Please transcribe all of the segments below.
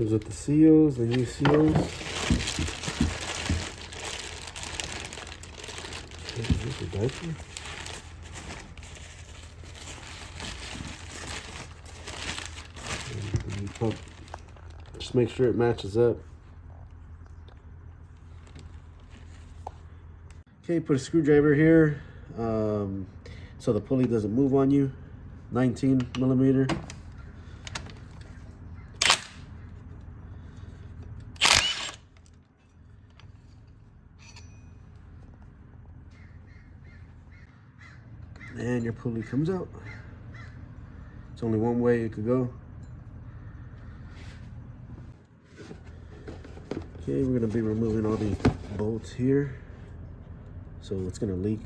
Comes with the seals, the new seals. Is this a diaper? And the new pump. Just make sure it matches up. Okay, put a screwdriver here so the pulley doesn't move on you. 19 millimeter. And your pulley comes out. It's only one way it could go. Okay, we're gonna be removing all these bolts here. So it's gonna leak.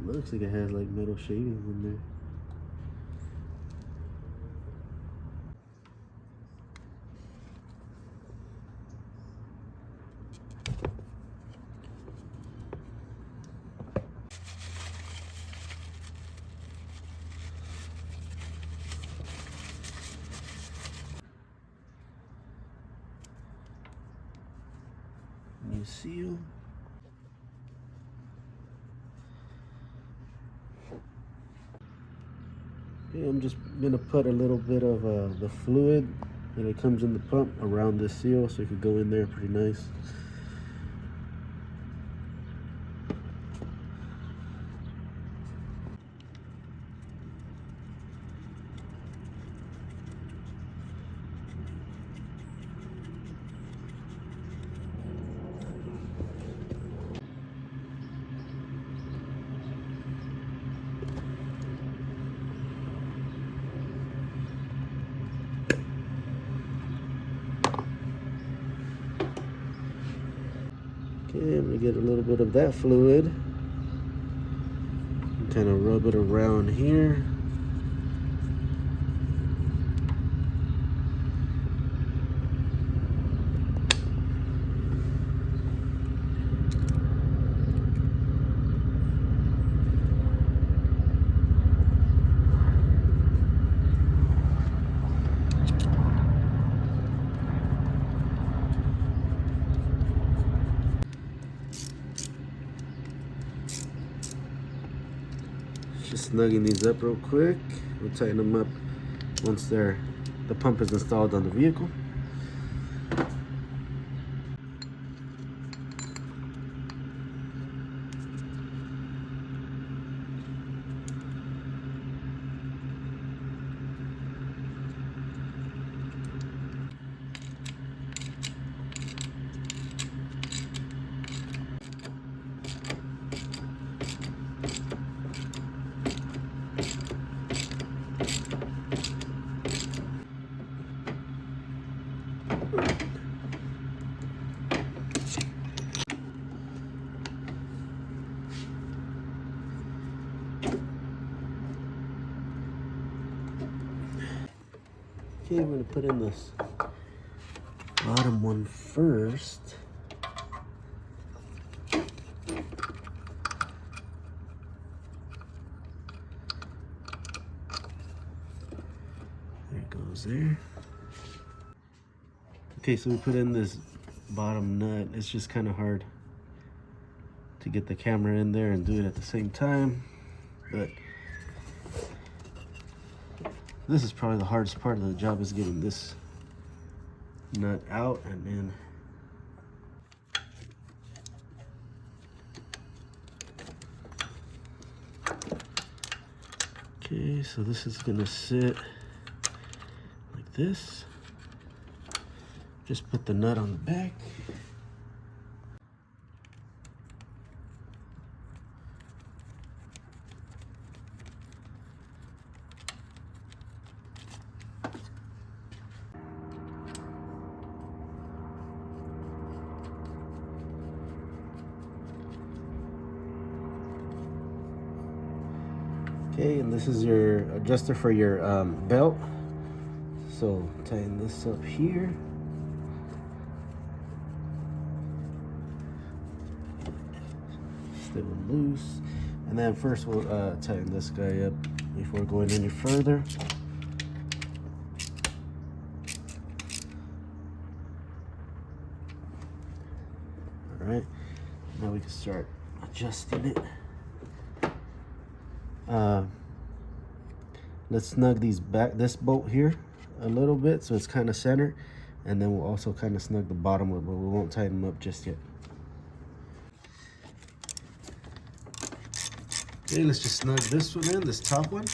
Looks like it has like metal shavings in there. New seal. Okay, I'm just gonna put a little bit of the fluid that comes in the pump around this seal so it could go in there pretty nice. Okay, I'm gonna get a little bit of that fluid and kind of rub it around here. Just snugging these up real quick. We'll tighten them up once the pump is installed on the vehicle. Okay, I'm gonna put in this bottom one first. There it goes there. Okay, so we put in this bottom nut. It's just kind of hard to get the camera in there and do it at the same time, but This is probably the hardest part of the job, is getting this nut out and then okay, so this is gonna sit like this. Just put the nut on the back. Okay, and this is your adjuster for your belt. So tighten this up here. Still loose. And then first we'll tighten this guy up before going any further. All right, now we can start adjusting it. Let's snug this bolt here a little bit so it's kind of centered, and then we'll also kind of snug the bottom one, but we won't tighten them up just yet. Okay, let's just snug this one in, this top one,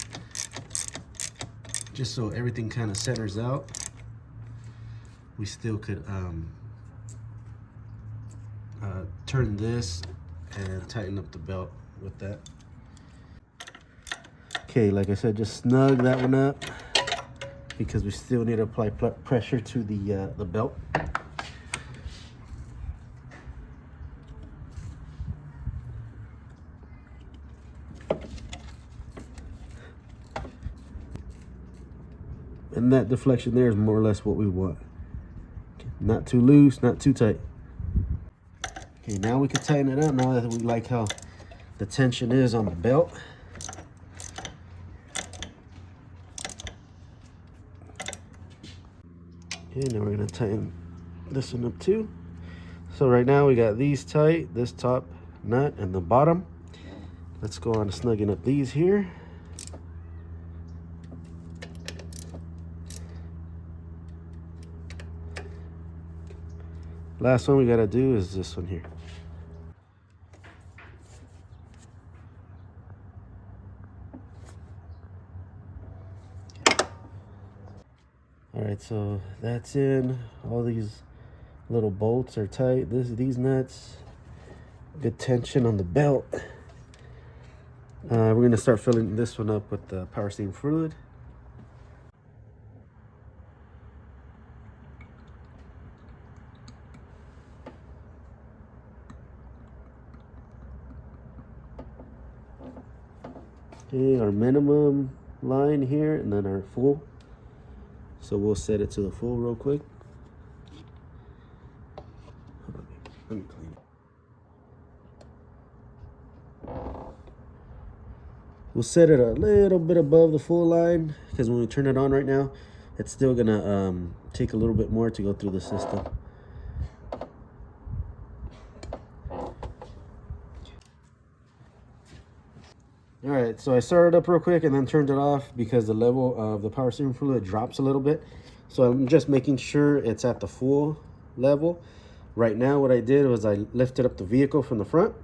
just so everything kind of centers out. We still could turn this and tighten up the belt with that. Okay, like I said, just snug that one up because we still need to apply pressure to the belt. And that deflection there is more or less what we want. Okay, not too loose, not too tight. Okay, now we can tighten it up now that we like how the tension is on the belt. Okay, now we're gonna tighten this one up too. So right now we got these tight, this top nut and the bottom. Let's go on to snugging up these here. Last one we gotta do is this one here. All right, so that's in. All these little bolts are tight. These nuts, good tension on the belt. We're gonna start filling this one up with the power steering fluid. Okay, our minimum line here, and then our full. So we'll set it to the full real quick. Let me clean it. We'll set it a little bit above the full line because when we turn it on right now, it's still gonna take a little bit more to go through the system. All right, so I started up real quick and then turned it off because the level of the power steering fluid drops a little bit. So I'm just making sure it's at the full level. Right now what I did was I lifted up the vehicle from the front,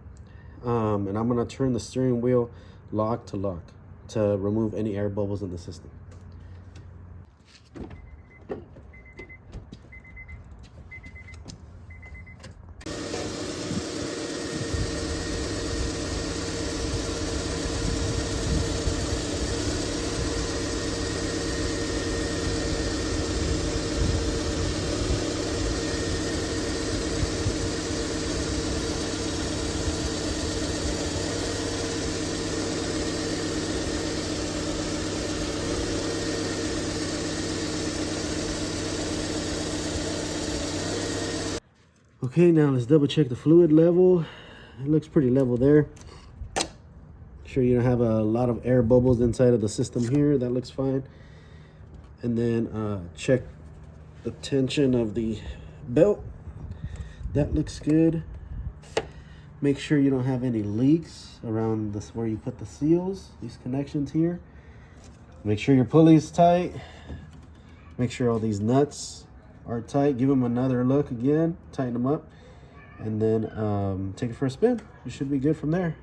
and I'm gonna turn the steering wheel lock to remove any air bubbles in the system. Okay, now let's double check the fluid level. It looks pretty level there. Make sure you don't have a lot of air bubbles inside of the system here. That looks fine. And then check the tension of the belt. That looks good. Make sure you don't have any leaks around this where you put the seals, these connections here. Make sure your pulley's tight. Make sure all these nuts are tight. Give them another look again. Tighten them up. And then take it for a spin. You should be good from there.